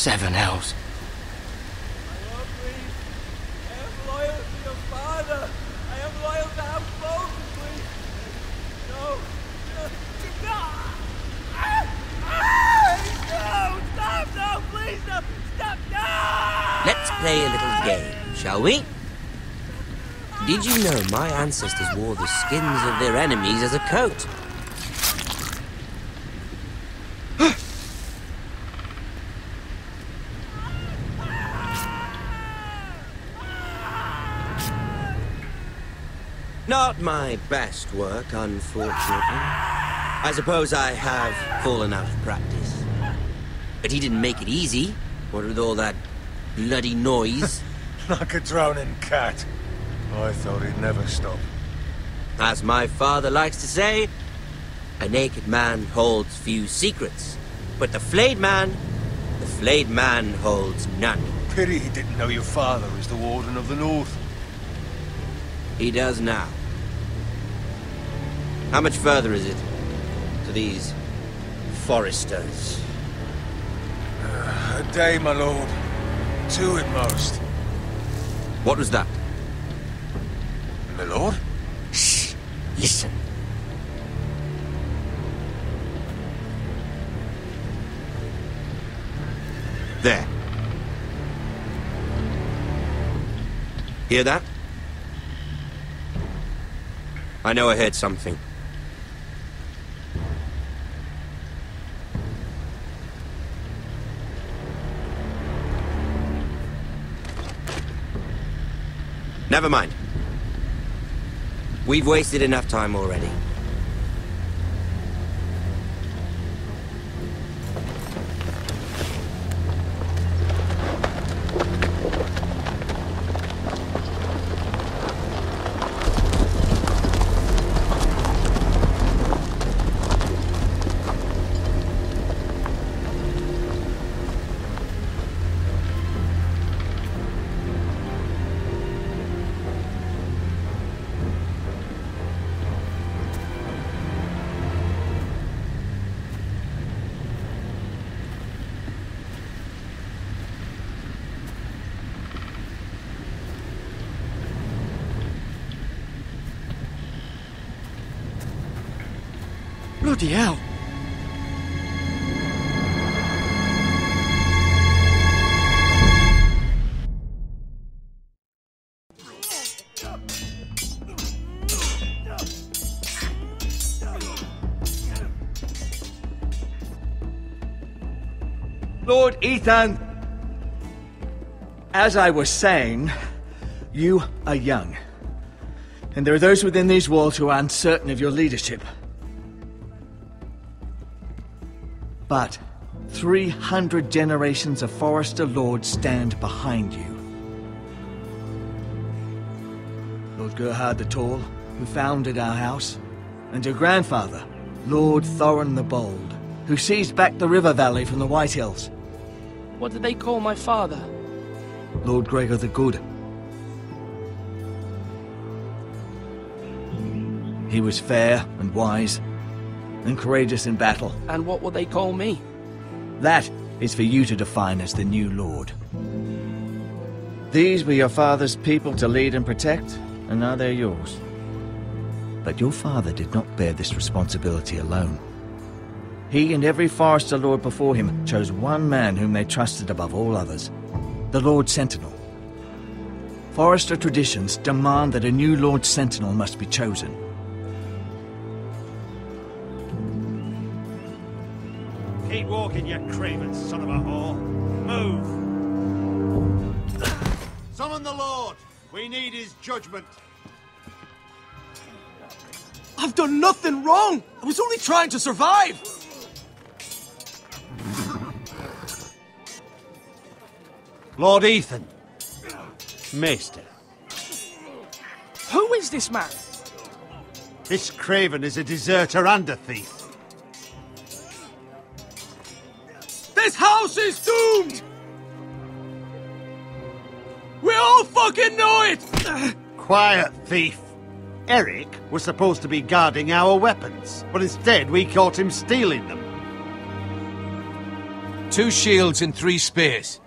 7 hells. My lord, please. I am loyal to your father. I am loyal to House Bolton, please. No. No, stop, no, please, no, stop, no! Let's play a little game, shall we? Did you know my ancestors wore the skins of their enemies as a coat? Not my best work, unfortunately. I suppose I have fallen out of practice. But he didn't make it easy, what with all that bloody noise. Like a drowning cat. I thought he'd never stop. As my father likes to say, a naked man holds few secrets, but the flayed man holds none. Pity he didn't know your father is the Warden of the North. He does now. How much further is it to these foresters? A day, my lord. 2 at most. What was that? My lord? Shh! Listen. There. Hear that? I know I heard something. Never mind. We've wasted enough time already. Bloody hell! Lord Ethan! As I was saying, you are young. And there are those within these walls who are uncertain of your leadership. But 300 generations of Forester Lords stand behind you. Lord Gerhard the Tall, who founded our house, and your grandfather, Lord Thorin the Bold, who seized back the river valley from the White Hills. What did they call my father? Lord Gregor the Good. He was fair and wise, and courageous in battle. And what will they call me? That is for you to define as the new Lord. These were your father's people to lead and protect, and now they're yours. But your father did not bear this responsibility alone. He and every Forester Lord before him chose one man whom they trusted above all others, the Lord Sentinel. Forester traditions demand that a new Lord Sentinel must be chosen. Keep walking, you craven son of a whore. Move! Summon the Lord! We need his judgment. I've done nothing wrong! I was only trying to survive! Lord Ethan. Maester. Who is this man? This craven is a deserter and a thief. This house is doomed! We all fucking know it! Quiet, thief. Eric was supposed to be guarding our weapons, but instead we caught him stealing them. 2 shields and 3 spears.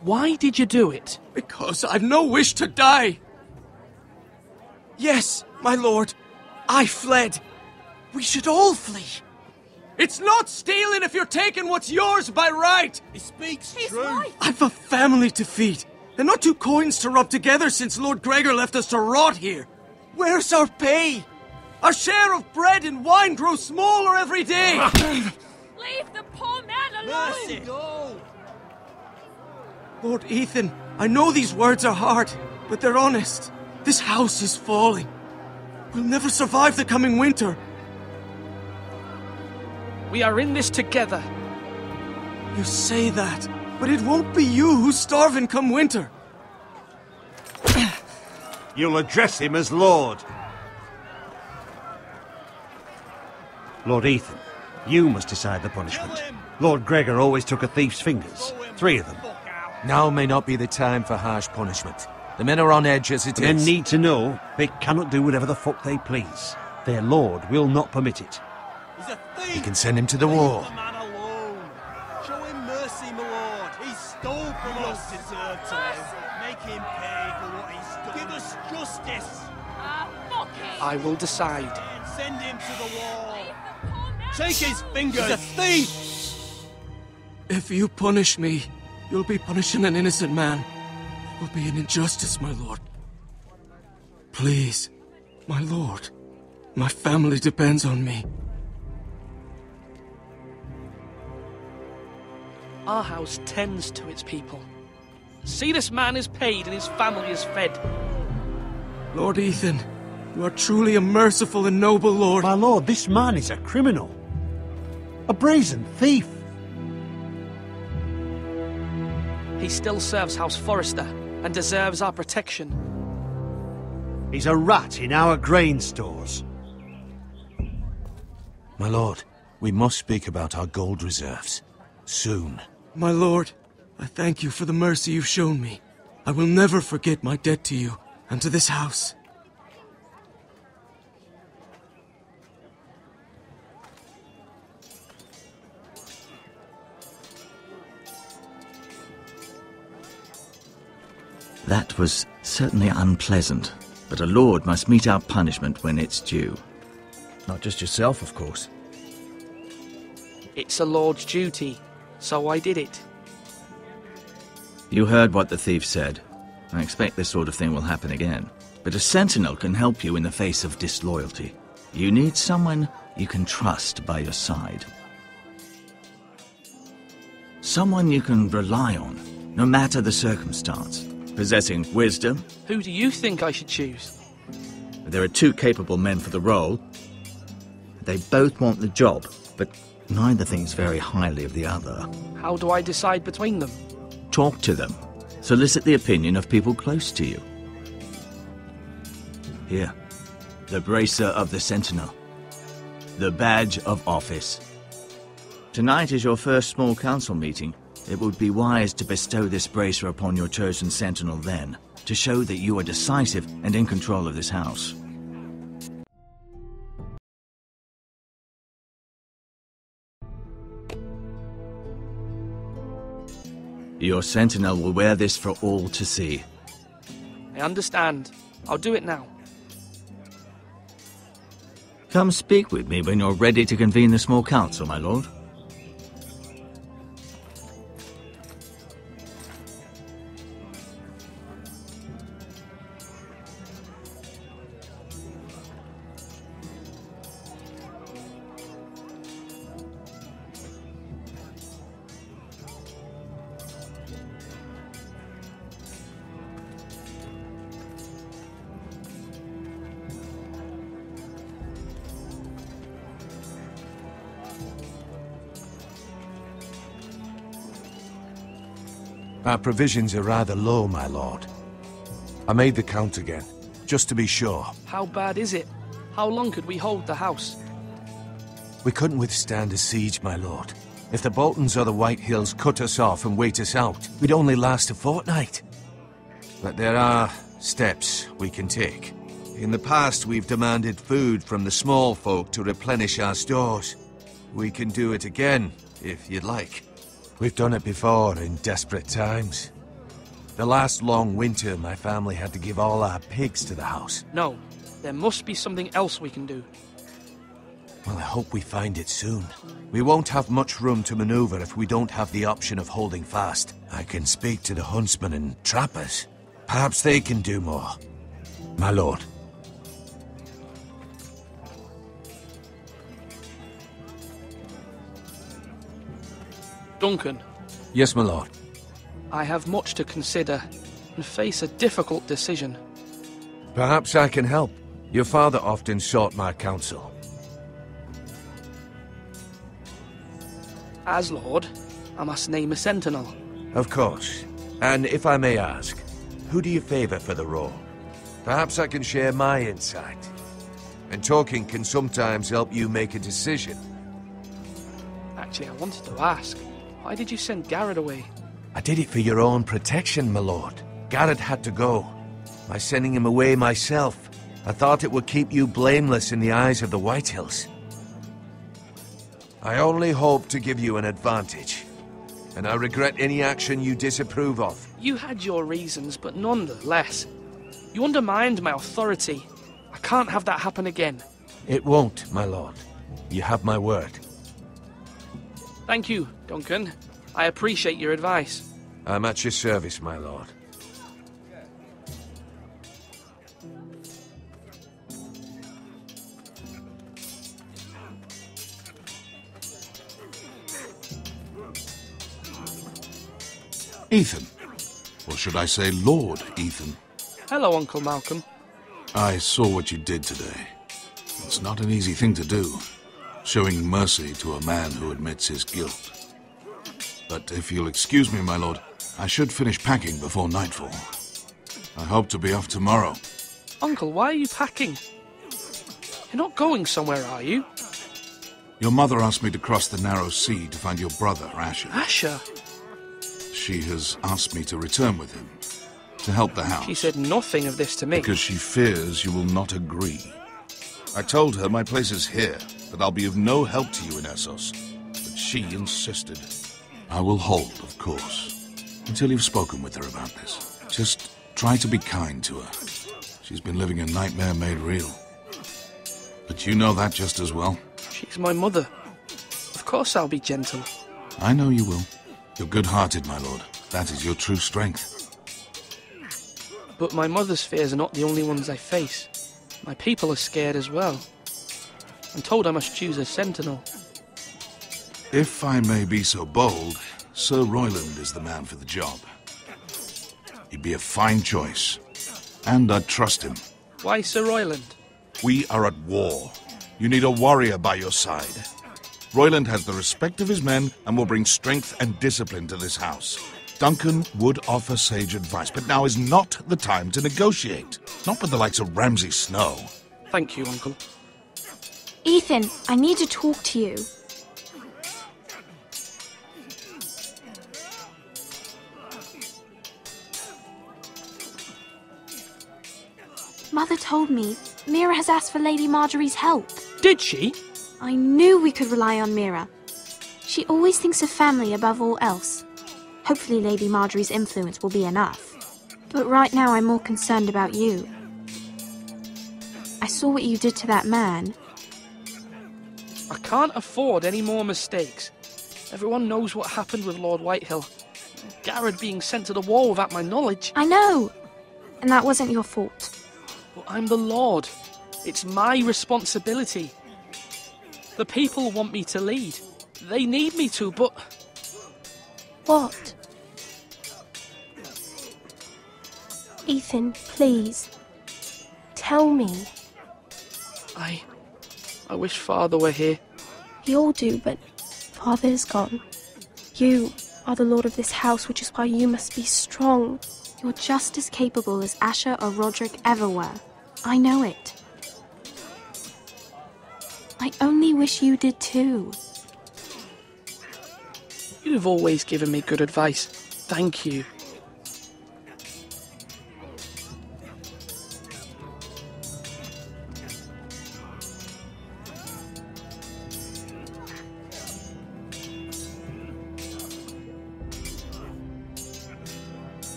Why did you do it? Because I've no wish to die. Yes, my lord, I fled. We should all flee. It's not stealing if you're taking what's yours by right. He speaks He's true. right. I've a family to feed, and not 2 coins to rub together since Lord Gregor left us to rot here. Where's our pay? Our share of bread and wine grows smaller every day. Leave the poor man alone. Mercy, go. Lord Ethan, I know these words are hard, but they're honest. This house is falling. We'll never survive the coming winter. We are in this together. You say that, but it won't be you who's starving come winter. You'll address him as Lord. Lord Ethan, you must decide the punishment. Kill him. Lord Gregor always took a thief's fingers. 3 of them. Fuck out. Now may not be the time for harsh punishment. The men are on edge as it The men is. need to know they cannot do whatever the fuck they please. Their lord will not permit it. He's a thief. You can send him to the war. Leave the man alone. Show him mercy, my lord. He stole from us. Deserve to live. Make him pay for what he stole. Give us justice. Fuck it. I will decide. And send him to the wall. Leave the poor man Take his alone. fingers. He's a thief. If you punish me, you'll be punishing an innocent man. It will be an injustice, my lord. Please, my lord. My family depends on me. Our house tends to its people. See, this man is paid and his family is fed. Lord Ethan, you are truly a merciful and noble lord. My lord, this man is a criminal. A brazen thief. He still serves House Forrester and deserves our protection. He's a rat in our grain stores. My lord, we must speak about our gold reserves. Soon. My lord, I thank you for the mercy you've shown me. I will never forget my debt to you and to this house. That was certainly unpleasant, but a lord must mete out punishment when it's due. Not just yourself, of course. It's a lord's duty, so I did it. You heard what the thief said. I expect this sort of thing will happen again. But a sentinel can help you in the face of disloyalty. You need someone you can trust by your side. Someone you can rely on, no matter the circumstance. Possessing wisdom. Who do you think I should choose? There are 2 capable men for the role. They both want the job, but neither thinks very highly of the other. How do I decide between them? Talk to them. Solicit the opinion of people close to you. Here, the bracer of the Sentinel. The badge of office. Tonight is your first small council meeting. It would be wise to bestow this bracer upon your chosen Sentinel then, to show that you are decisive and in control of this house. Your Sentinel will wear this for all to see. I understand. I'll do it now. Come speak with me when you're ready to convene the small council, my lord. Our provisions are rather low, my lord. I made the count again, just to be sure. How bad is it? How long could we hold the house? We couldn't withstand a siege, my lord. If the Boltons or the White Hills cut us off and wait us out, we'd only last a fortnight. But there are steps we can take. In the past, we've demanded food from the small folk to replenish our stores. We can do it again, if you'd like. We've done it before in desperate times. The last long winter, my family had to give all our pigs to the house. No, there must be something else we can do. Well, I hope we find it soon. We won't have much room to maneuver if we don't have the option of holding fast. I can speak to the huntsmen and trappers. Perhaps they can do more. My lord. Duncan, Yes, my lord. I have much to consider and face a difficult decision. Perhaps I can help. Your father often sought my counsel. As Lord, I must name a sentinel. Of course. And if I may ask, who do you favor for the role? Perhaps I can share my insight. And talking can sometimes help you make a decision. Actually, I wanted to ask, why did you send Garrett away? I did it for your own protection, my lord. Garrett had to go. By sending him away myself, I thought it would keep you blameless in the eyes of the Whitehills. I only hope to give you an advantage, and I regret any action you disapprove of. You had your reasons, but nonetheless, you undermined my authority. I can't have that happen again. It won't, my lord. You have my word. Thank you, Duncan. I appreciate your advice. I'm at your service, my lord. Ethan. Or should I say Lord Ethan? Hello, Uncle Malcolm. I saw what you did today. It's not an easy thing to do, showing mercy to a man who admits his guilt. But if you'll excuse me, my lord, I should finish packing before nightfall. I hope to be off tomorrow. Uncle, why are you packing? You're not going somewhere, are you? Your mother asked me to cross the narrow sea to find your brother, Asher. Asher? She has asked me to return with him, to help the house. She said nothing of this to me. Because she fears you will not agree. I told her my place is here, that I'll be of no help to you in Essos. But she insisted. I will hold, of course, until you've spoken with her about this. Just try to be kind to her. She's been living a nightmare made real. But you know that just as well. She's my mother. Of course I'll be gentle. I know you will. You're good-hearted, my lord. That is your true strength. But my mother's fears are not the only ones I face. My people are scared as well. I'm told I must choose a sentinel. If I may be so bold, Sir Royland is the man for the job. He'd be a fine choice. And I'd trust him. Why Sir Royland? We are at war. You need a warrior by your side. Royland has the respect of his men and will bring strength and discipline to this house. Duncan would offer sage advice, but now is not the time to negotiate. Not with the likes of Ramsay Snow. Thank you, Uncle. Ethan, I need to talk to you. Mother told me Mira has asked for Lady Marjorie's help. Did she? I knew we could rely on Mira. She always thinks of family above all else. Hopefully Lady Marjorie's influence will be enough. But right now I'm more concerned about you. I saw what you did to that man. I can't afford any more mistakes. Everyone knows what happened with Lord Whitehill. Garrett being sent to the war without my knowledge. I know! And that wasn't your fault. But I'm the Lord. It's my responsibility. The people want me to lead. They need me to, but... What? Ethan, please. Tell me. I wish Father were here. We all do, but Father is gone. You are the lord of this house, which is why you must be strong. You're just as capable as Asher or Roderick ever were. I know it. I only wish you did too. You've always given me good advice. Thank you.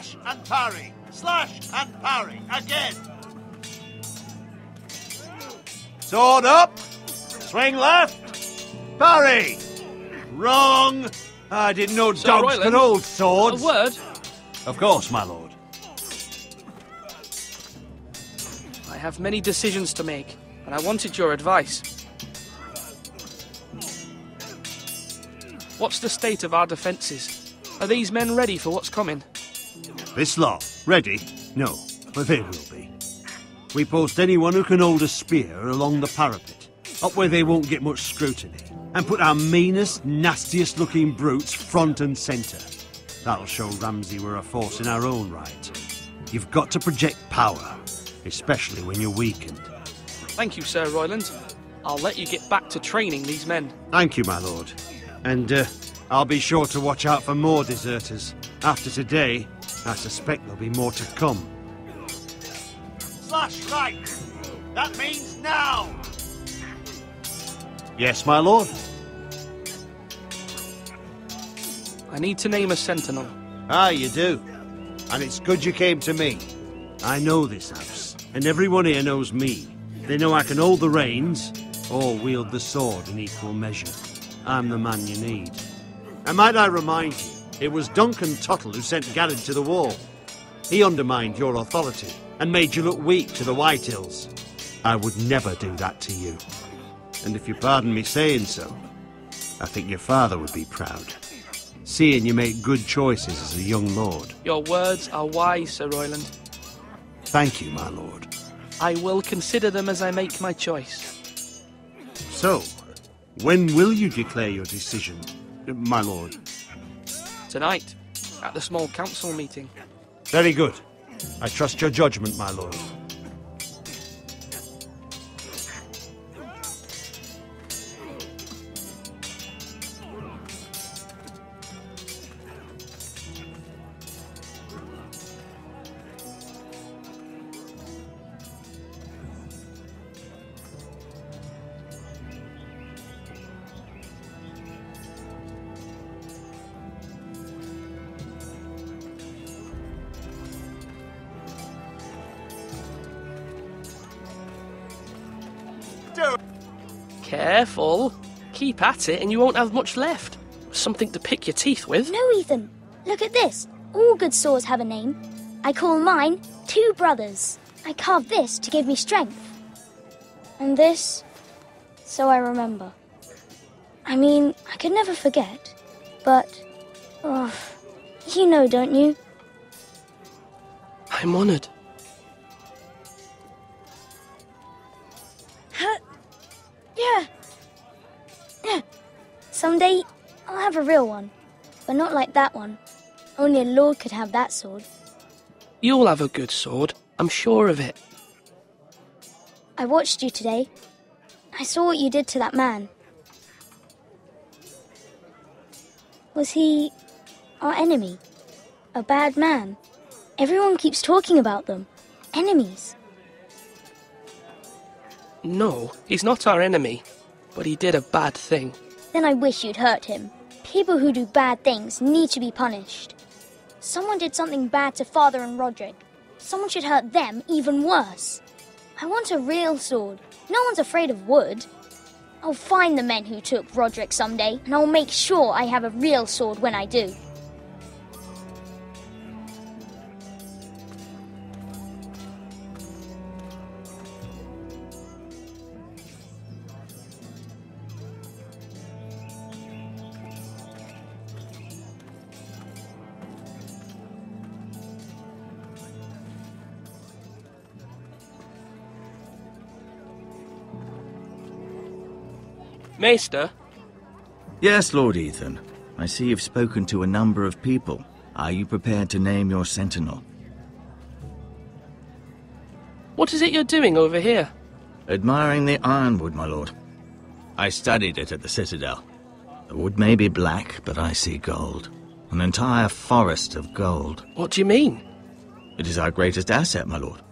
Slash and parry. Slash and parry. Again. Sword up. Swing left. Parry. Wrong. I didn't know Sir dogs Royland, could hold swords. A word? Of course, my lord. I have many decisions to make, and I wanted your advice. What's the state of our defences? Are these men ready for what's coming? This lot, ready? No, but they will be. We post anyone who can hold a spear along the parapet, up where they won't get much scrutiny, and put our meanest, nastiest looking brutes front and centre. That'll show Ramsay we're a force in our own right. You've got to project power, especially when you're weakened. Thank you, Sir Royland. I'll let you get back to training these men. Thank you, my lord. And I'll be sure to watch out for more deserters. After today, I suspect there'll be more to come. Slash right! That means now! Yes, my lord? I need to name a sentinel. Ah, you do. And it's good you came to me. I know this house, and everyone here knows me. They know I can hold the reins, or wield the sword in equal measure. I'm the man you need. And might I remind you, it was Duncan Tuttle who sent Garrett to the wall. He undermined your authority, and made you look weak to the Whitehills. I would never do that to you. And if you pardon me saying so, I think your father would be proud, seeing you make good choices as a young lord. Your words are wise, Sir Royland. Thank you, my lord. I will consider them as I make my choice. So, when will you declare your decision, my lord? Tonight, at the small council meeting. Very good. I trust your judgment, my lord. Careful. Keep at it and you won't have much left. Something to pick your teeth with. No, Ethan. Look at this. All good swords have a name. I call mine Two Brothers. I carved this to give me strength. And this, so I remember. I mean, I could never forget. But, you know, don't you? I'm honoured. Yeah. Someday, I'll have a real one. But not like that one. Only a lord could have that sword. You'll have a good sword. I'm sure of it. I watched you today. I saw what you did to that man. Was he our enemy? A bad man? Everyone keeps talking about them. Enemies. No, he's not our enemy. But he did a bad thing. Then I wish you'd hurt him. People who do bad things need to be punished. Someone did something bad to Father and Roderick. Someone should hurt them even worse. I want a real sword. No one's afraid of wood. I'll find the men who took Roderick someday, and I'll make sure I have a real sword when I do. Maester? Yes, Lord Ethan. I see you've spoken to a number of people. Are you prepared to name your sentinel? What is it you're doing over here? Admiring the ironwood, my lord. I studied it at the Citadel. The wood may be black, but I see gold. An entire forest of gold. What do you mean? It is our greatest asset, my lord.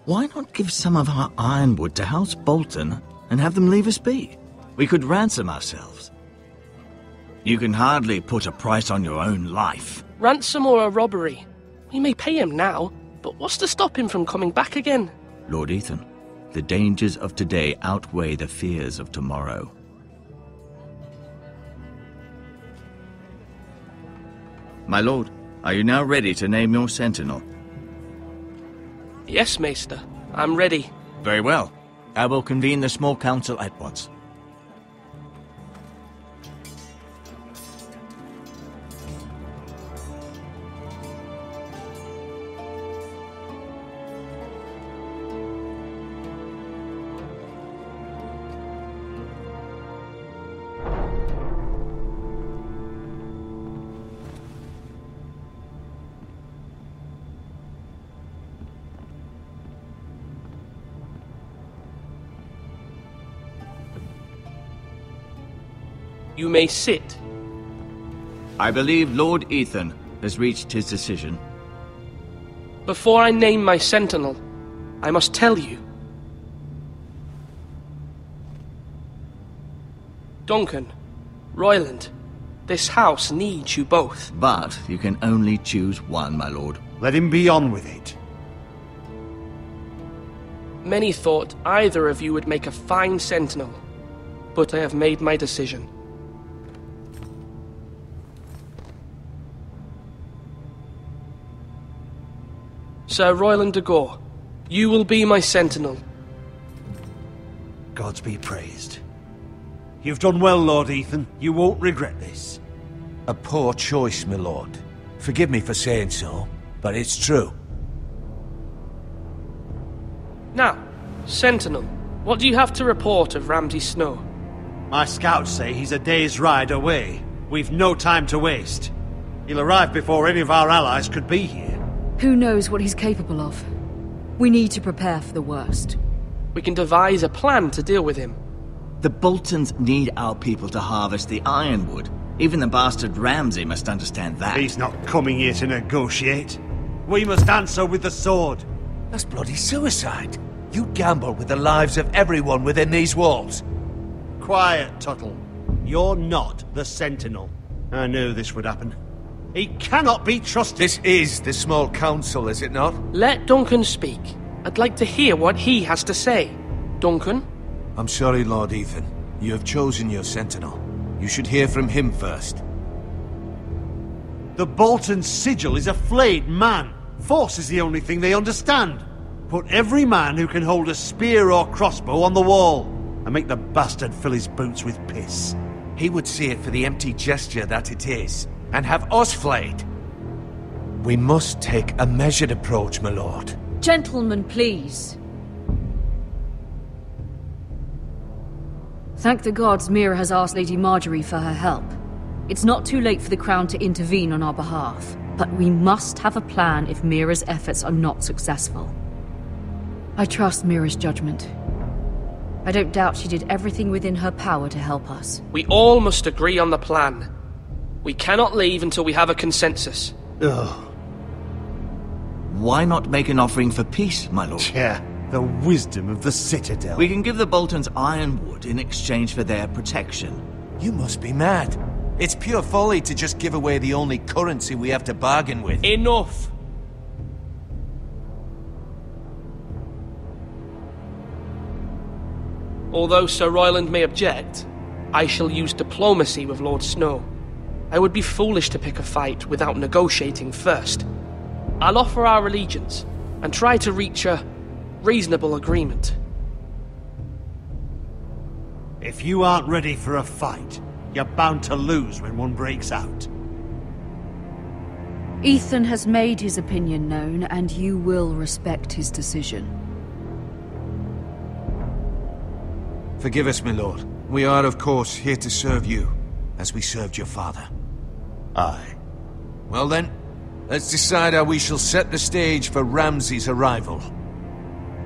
Why not give some of our ironwood to House Bolton and have them leave us be? We could ransom ourselves. You can hardly put a price on your own life. Ransom or a robbery? We may pay him now, but what's to stop him from coming back again? Lord Ethan, the dangers of today outweigh the fears of tomorrow. My lord, are you now ready to name your sentinel? Yes, Maester. I'm ready. Very well. I will convene the small council at once. You may sit. I believe Lord Ethan has reached his decision. Before I name my sentinel, I must tell you. Duncan, Royland, this house needs you both. But you can only choose one, my lord. Let him be on with it. Many thought either of you would make a fine sentinel, but I have made my decision. Sir Royland de Gore, you will be my sentinel. Gods be praised. You've done well, Lord Ethan. You won't regret this. A poor choice, my lord. Forgive me for saying so, but it's true. Now, sentinel, what do you have to report of Ramsay Snow? My scouts say he's a day's ride away. We've no time to waste. He'll arrive before any of our allies could be here. Who knows what he's capable of? We need to prepare for the worst. We can devise a plan to deal with him. The Boltons need our people to harvest the ironwood. Even the bastard Ramsay must understand that. He's not coming here to negotiate. We must answer with the sword. That's bloody suicide. You gamble with the lives of everyone within these walls. Quiet, Tuttle. You're not the Sentinel. I knew this would happen. He cannot be trusted. This is the small council, is it not? Let Duncan speak. I'd like to hear what he has to say. Duncan? I'm sorry, Lord Ethan. You have chosen your sentinel. You should hear from him first. The Bolton sigil is a flayed man. Force is the only thing they understand. Put every man who can hold a spear or crossbow on the wall, and make the bastard fill his boots with piss. He would see it for the empty gesture that it is, and have us flayed. We must take a measured approach, my lord. Gentlemen, please. Thank the gods Mira has asked Lady Marjorie for her help. It's not too late for the Crown to intervene on our behalf, but we must have a plan if Mira's efforts are not successful. I trust Mira's judgment. I don't doubt she did everything within her power to help us. We all must agree on the plan. We cannot leave until we have a consensus. Ugh. Why not make an offering for peace, my lord? Yeah, the wisdom of the Citadel. We can give the Boltons ironwood in exchange for their protection. You must be mad. It's pure folly to just give away the only currency we have to bargain with. Enough! Although Sir Royland may object, I shall use diplomacy with Lord Snow. I would be foolish to pick a fight without negotiating first. I'll offer our allegiance, and try to reach a reasonable agreement. If you aren't ready for a fight, you're bound to lose when one breaks out. Ethan has made his opinion known, and you will respect his decision. Forgive us, my lord. We are, of course, here to serve you, as we served your father. Aye. Well then, let's decide how we shall set the stage for Ramsay's arrival.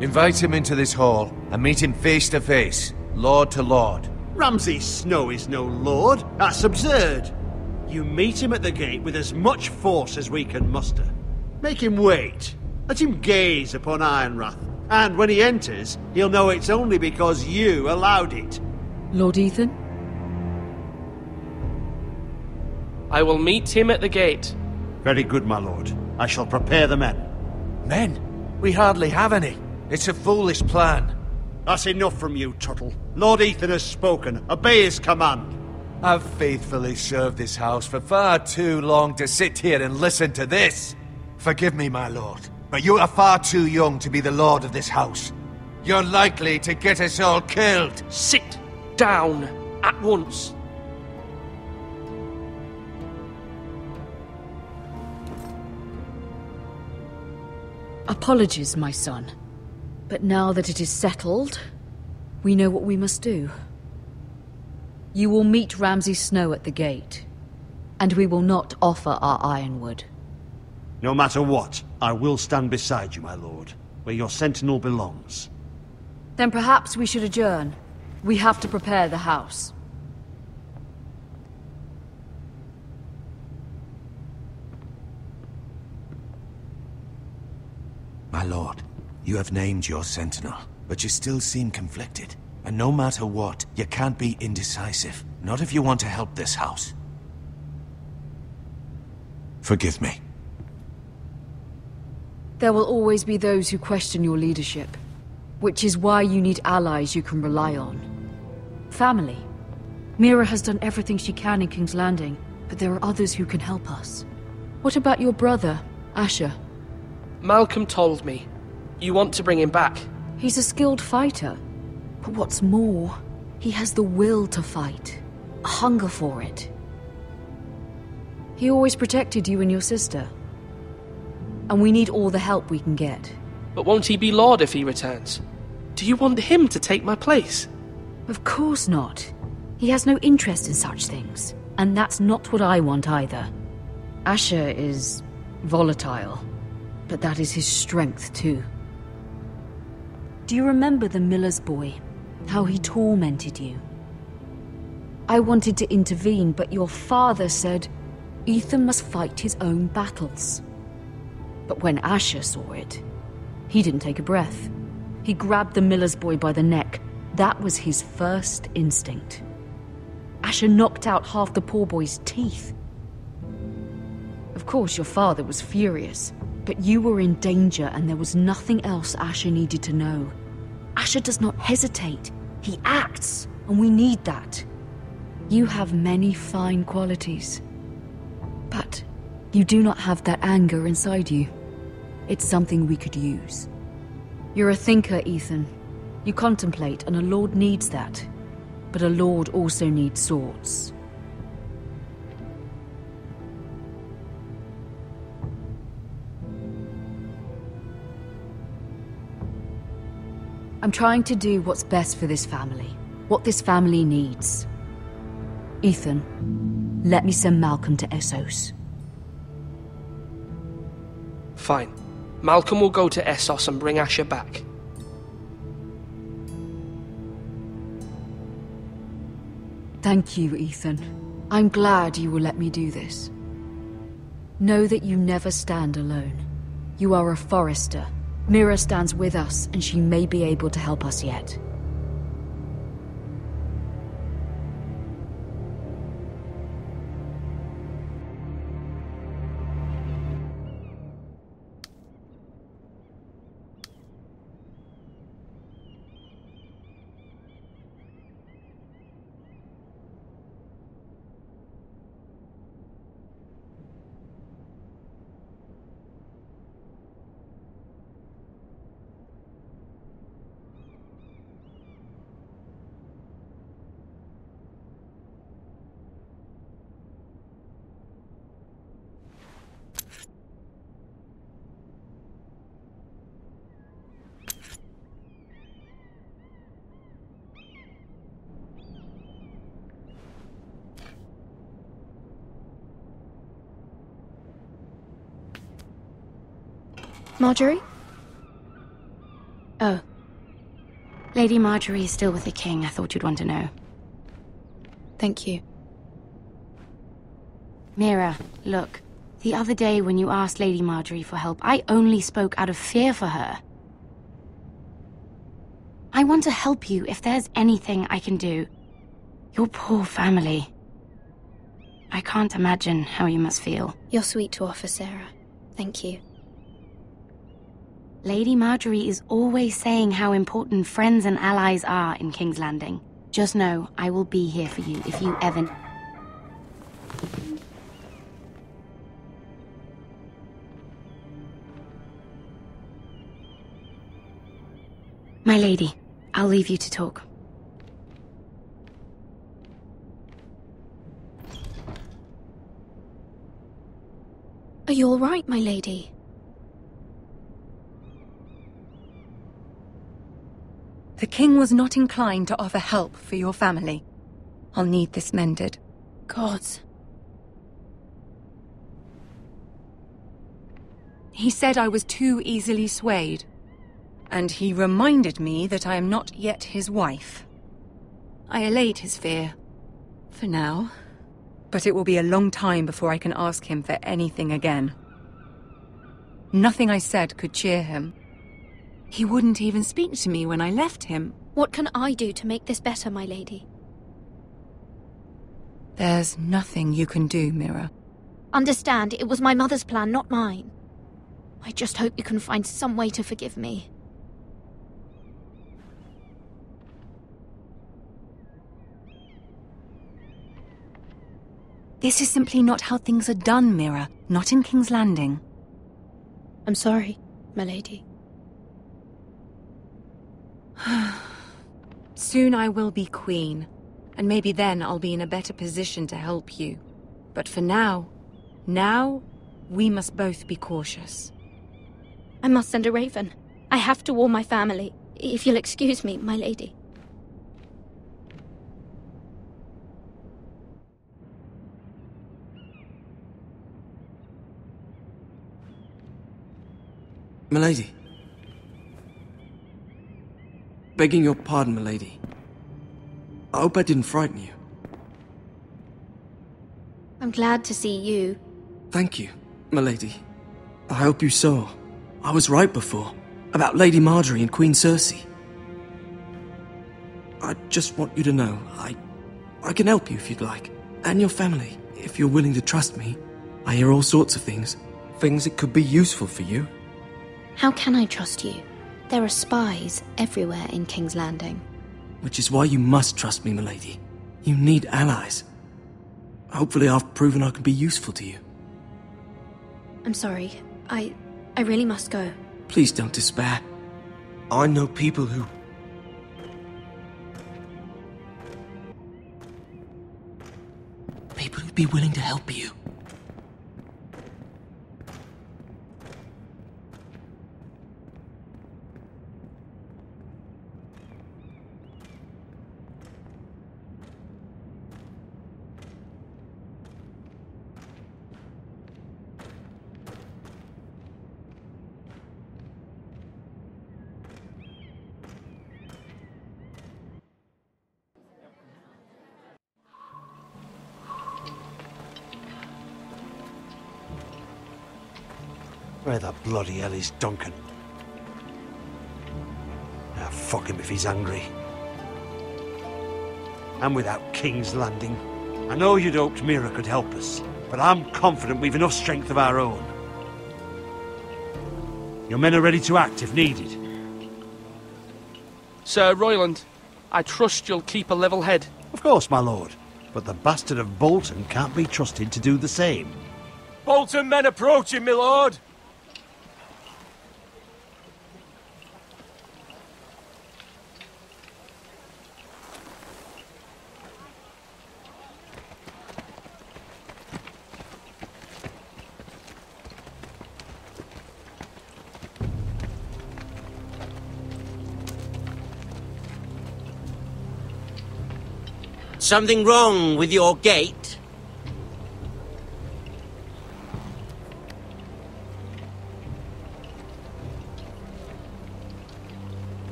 Invite him into this hall, and meet him face to face, lord to lord. Ramsay Snow is no lord. That's absurd. You meet him at the gate with as much force as we can muster. Make him wait. Let him gaze upon Ironrath. And when he enters, he'll know it's only because you allowed it. Lord Ethan? I will meet him at the gate. Very good, my lord. I shall prepare the men. Men? We hardly have any. It's a foolish plan. That's enough from you, Tuttle. Lord Ethan has spoken. Obey his command. I've faithfully served this house for far too long to sit here and listen to this. Forgive me, my lord, but you are far too young to be the lord of this house. You're likely to get us all killed. Sit down at once. Apologies, my son. But now that it is settled, we know what we must do. You will meet Ramsay Snow at the gate, and we will not offer our ironwood. No matter what, I will stand beside you, my lord, where your sentinel belongs. Then perhaps we should adjourn. We have to prepare the house. My lord, you have named your sentinel, but you still seem conflicted. And no matter what, you can't be indecisive. Not if you want to help this house. Forgive me. There will always be those who question your leadership, which is why you need allies you can rely on. Family. Mira has done everything she can in King's Landing, but there are others who can help us. What about your brother, Asher? Malcolm told me. You want to bring him back? He's a skilled fighter. But what's more, he has the will to fight. A hunger for it. He always protected you and your sister. And we need all the help we can get. But won't he be Lord if he returns? Do you want him to take my place? Of course not. He has no interest in such things. And that's not what I want either. Asher is volatile. But that is his strength too. Do you remember the miller's boy? How he tormented you? I wanted to intervene, but your father said Ethan must fight his own battles. But when Asher saw it, he didn't take a breath. He grabbed the miller's boy by the neck. That was his first instinct. Asher knocked out half the poor boy's teeth. Of course, your father was furious, but you were in danger and there was nothing else Asher needed to know. Asher does not hesitate. He acts, and we need that. You have many fine qualities, but you do not have that anger inside you. It's something we could use. You're a thinker, Ethan. You contemplate, and a lord needs that. But a lord also needs swords. I'm trying to do what's best for this family. What this family needs. Ethan, let me send Malcolm to Essos. Fine. Malcolm will go to Essos and bring Asher back. Thank you, Ethan. I'm glad you will let me do this. Know that you never stand alone. You are a Forrester. Mira stands with us, and she may be able to help us yet. Marjorie? Oh. Lady Marjorie is still with the king. I thought you'd want to know. Thank you. Mira, look. The other day when you asked Lady Marjorie for help, I only spoke out of fear for her. I want to help you if there's anything I can do. Your poor family. I can't imagine how you must feel. You're sweet to offer, Sarah. Thank you. Lady Marjorie is always saying how important friends and allies are in King's Landing. Just know, I will be here for you if you ever... My lady, I'll leave you to talk. Are you all right, my lady? The king was not inclined to offer help for your family. I'll need this mended. Gods. He said I was too easily swayed. And he reminded me that I am not yet his wife. I allayed his fear. For now. But it will be a long time before I can ask him for anything again. Nothing I said could cheer him. He wouldn't even speak to me when I left him. What can I do to make this better, my lady? There's nothing you can do, Mira. Understand, it was my mother's plan, not mine. I just hope you can find some way to forgive me. This is simply not how things are done, Mira. Not in King's Landing. I'm sorry, my lady. Soon I will be queen, and maybe then I'll be in a better position to help you. But for now, we must both be cautious. I must send a raven. I have to warn my family. If you'll excuse me, my lady. Milady. Begging your pardon, milady. I hope I didn't frighten you. I'm glad to see you. Thank you, milady. I hope you saw. I was right before. About Lady Marjorie and Queen Cersei. I just want you to know, I can help you if you'd like. And your family, if you're willing to trust me. I hear all sorts of things. Things that could be useful for you. How can I trust you? There are spies everywhere in King's Landing. Which is why you must trust me, milady. You need allies. Hopefully I've proven I can be useful to you. I'm sorry. I really must go. Please don't despair. I know people who... People who'd be willing to help you. Where the bloody hell is Duncan? Ah, fuck him if he's hungry. And without King's Landing. I know you'd hoped Mira could help us, but I'm confident we've enough strength of our own. Your men are ready to act if needed. Sir Royland, I trust you'll keep a level head. Of course, my lord. But the bastard of Bolton can't be trusted to do the same. Bolton men approaching, my lord! Something wrong with your gate?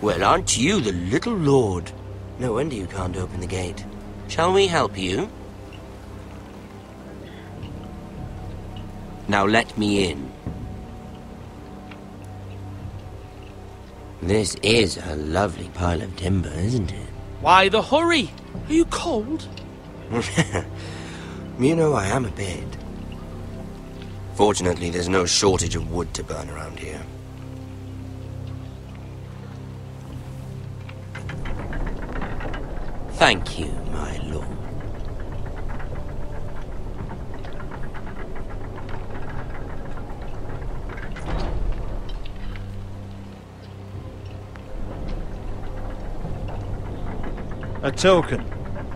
Well, aren't you the little lord? No wonder you can't open the gate. Shall we help you? Now let me in. This is a lovely pile of timber, isn't it? Why the hurry? Are you cold? You know, I am a bit. Fortunately, there's no shortage of wood to burn around here. Thank you, my lord. A token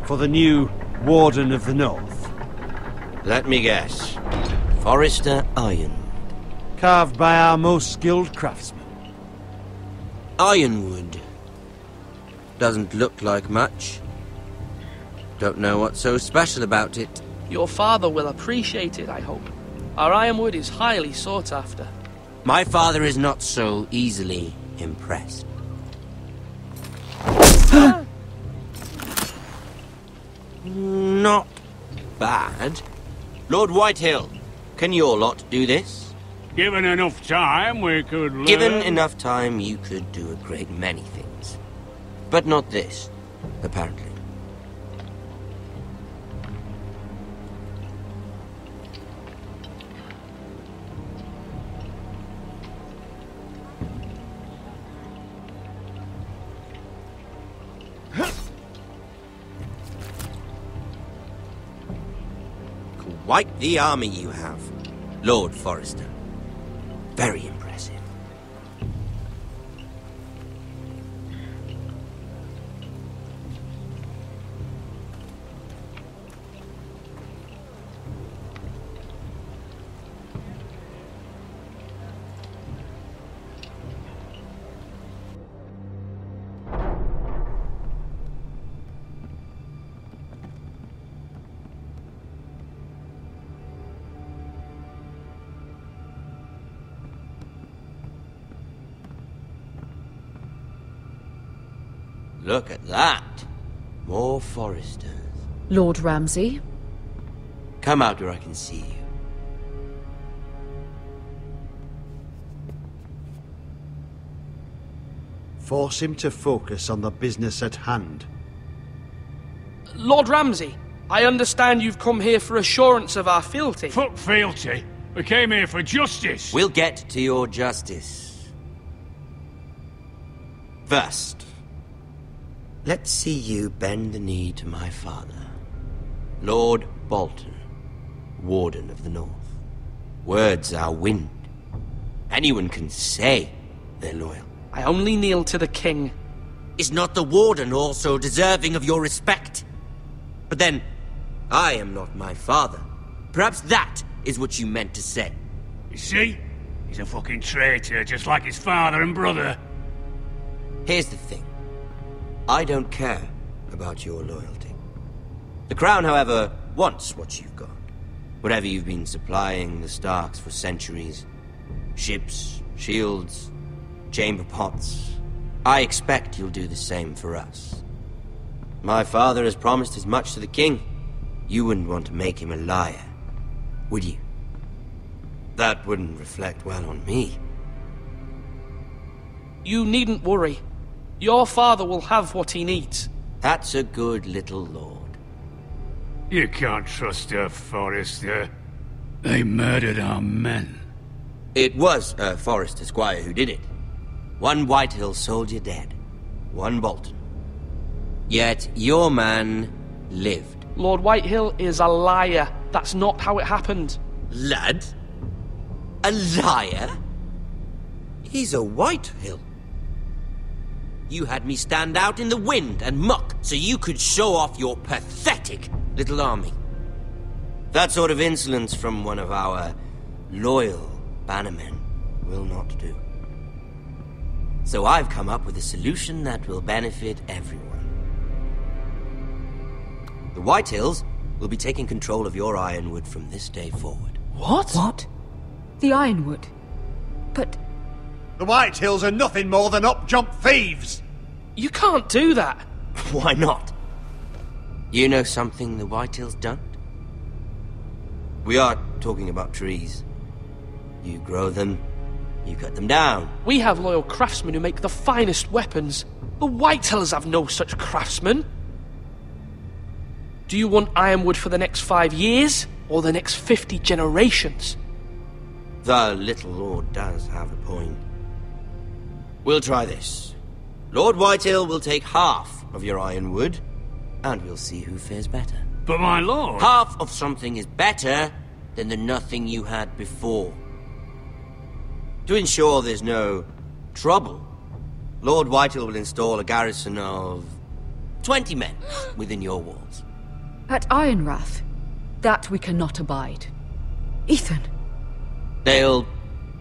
for the new Warden of the North. Let me guess. Forrester Ironwood. Carved by our most skilled craftsmen. Ironwood. Doesn't look like much. Don't know what's so special about it. Your father will appreciate it, I hope. Our ironwood is highly sought after. My father is not so easily impressed. Not bad. Lord Whitehill, can your lot do this? Given enough time, we could learn. Given enough time, you could do a great many things. But not this, apparently. Quite the army you have, Lord Forrester. Very impressive. Look at that. More Forresters. Lord Ramsay? Come out where I can see you. Force him to focus on the business at hand. Lord Ramsay, I understand you've come here for assurance of our fealty. Fuck fealty. We came here for justice. We'll get to your justice. First, let's see you bend the knee to my father, Lord Bolton, Warden of the North. Words are wind. Anyone can say they're loyal. I only kneel to the king. Is not the Warden also deserving of your respect? But then, I am not my father. Perhaps that is what you meant to say. You see? He's a fucking traitor, just like his father and brother. Here's the thing. I don't care about your loyalty. The Crown, however, wants what you've got. Whatever you've been supplying the Starks for centuries. Ships, shields, chamber pots. I expect you'll do the same for us. My father has promised as much to the king. You wouldn't want to make him a liar, would you? That wouldn't reflect well on me. You needn't worry. Your father will have what he needs. That's a good little lord. You can't trust her, Forrester. They murdered our men. It was a Forrester squire who did it. One Whitehill soldier dead. One Bolton. Yet your man lived. Lord Whitehill is a liar. That's not how it happened. Lad? A liar? He's a Whitehill. You had me stand out in the wind and muck so you could show off your pathetic little army. That sort of insolence from one of our loyal bannermen will not do. So I've come up with a solution that will benefit everyone. The Whitehills will be taking control of your ironwood from this day forward. What? What? The ironwood? But... The Whitehills are nothing more than up-jump thieves! You can't do that! Why not? You know something the Whitehills don't? We are talking about trees. You grow them, you cut them down. We have loyal craftsmen who make the finest weapons. The Whitehills have no such craftsmen. Do you want ironwood for the next 5 years, or the next 50 generations? The little lord does have a point. We'll try this. Lord Whitehill will take half of your ironwood, and we'll see who fares better. But my lord... Half of something is better than the nothing you had before. To ensure there's no trouble, Lord Whitehill will install a garrison of 20 men within your walls. At Ironrath, that we cannot abide. Ethan. They'll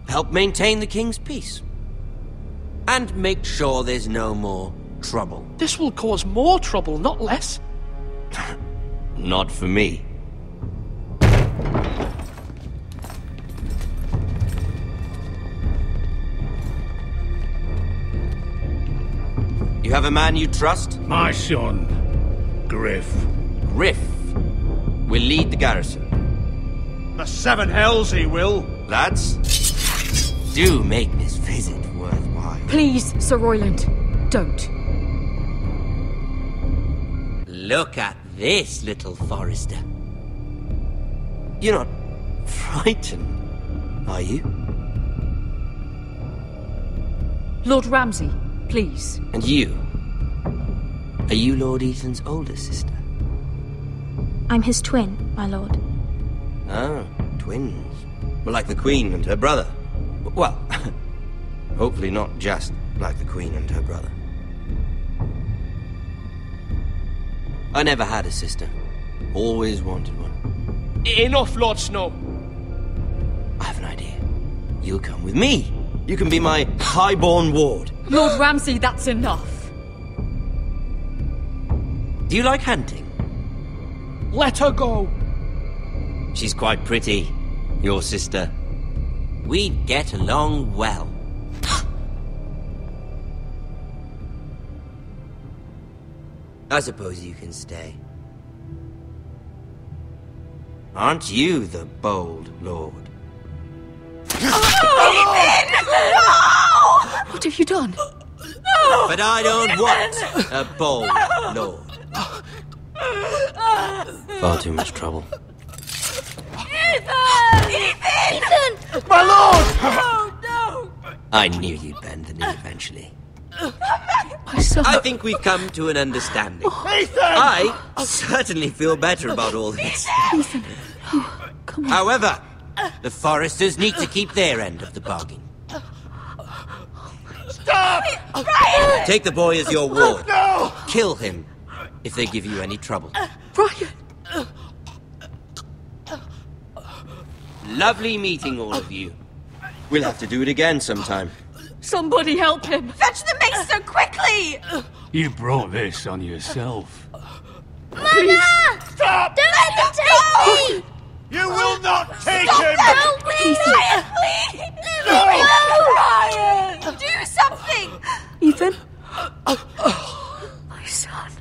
help maintain the king's peace. And make sure there's no more trouble. This will cause more trouble, not less. Not for me. You have a man you trust? My son, Griff. Griff will lead the garrison. The Seven Hells he will. Lads, do make this visit worthwhile. Please, Sir Royland, don't. Look at this, little Forester. You're not frightened, are you? Lord Ramsay, please. And you? Are you Lord Ethan's older sister? I'm his twin, my lord. Ah, twins. Well, like the Queen and her brother. Well, hopefully not just like the Queen and her brother. I never had a sister. Always wanted one. Enough, Lord Snow. I have an idea. You'll come with me. You can be my highborn ward. Lord Ramsay, that's enough. Do you like hunting? Let her go. She's quite pretty, your sister. We'd get along well. I suppose you can stay. Aren't you the bold lord? What have you done? But I don't want a bold lord. Far too much trouble. Ethan! My lord! Oh, no! I knew you'd bend the knee eventually. My son. I think we've come to an understanding. Ethan! I certainly feel better about all this. Ethan. Oh, come on. However, the Foresters need to keep their end of the bargain. Stop! Ryan! Take the boy as your ward. No! Kill him if they give you any trouble. Ryan! Lovely meeting all of you. We'll have to do it again sometime. Somebody help him! Fetch the maester quickly! You brought this on yourself. Mama! Stop! Don't let them take me! You will not take Stop him! them! Help me! Ryan, please! No! Ryan! Do something! Ethan? My son.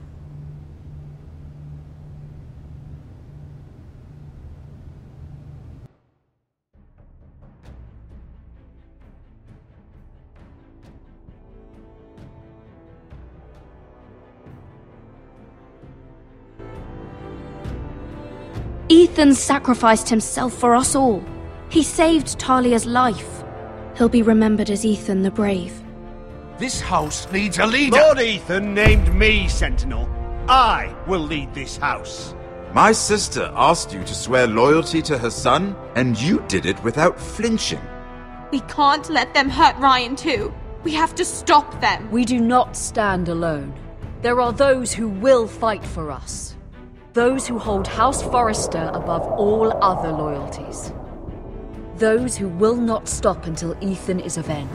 Ethan sacrificed himself for us all. He saved Talia's life. He'll be remembered as Ethan the Brave. This house needs a leader. Lord Ethan named me Sentinel. I will lead this house. My sister asked you to swear loyalty to her son, and you did it without flinching. We can't let them hurt Ryan too. We have to stop them. We do not stand alone. There are those who will fight for us. Those who hold House Forrester above all other loyalties. Those who will not stop until Ethan is avenged.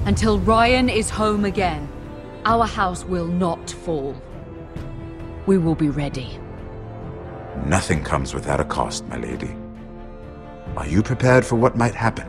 Until Ryan is home again, our house will not fall. We will be ready. Nothing comes without a cost, my lady. Are you prepared for what might happen?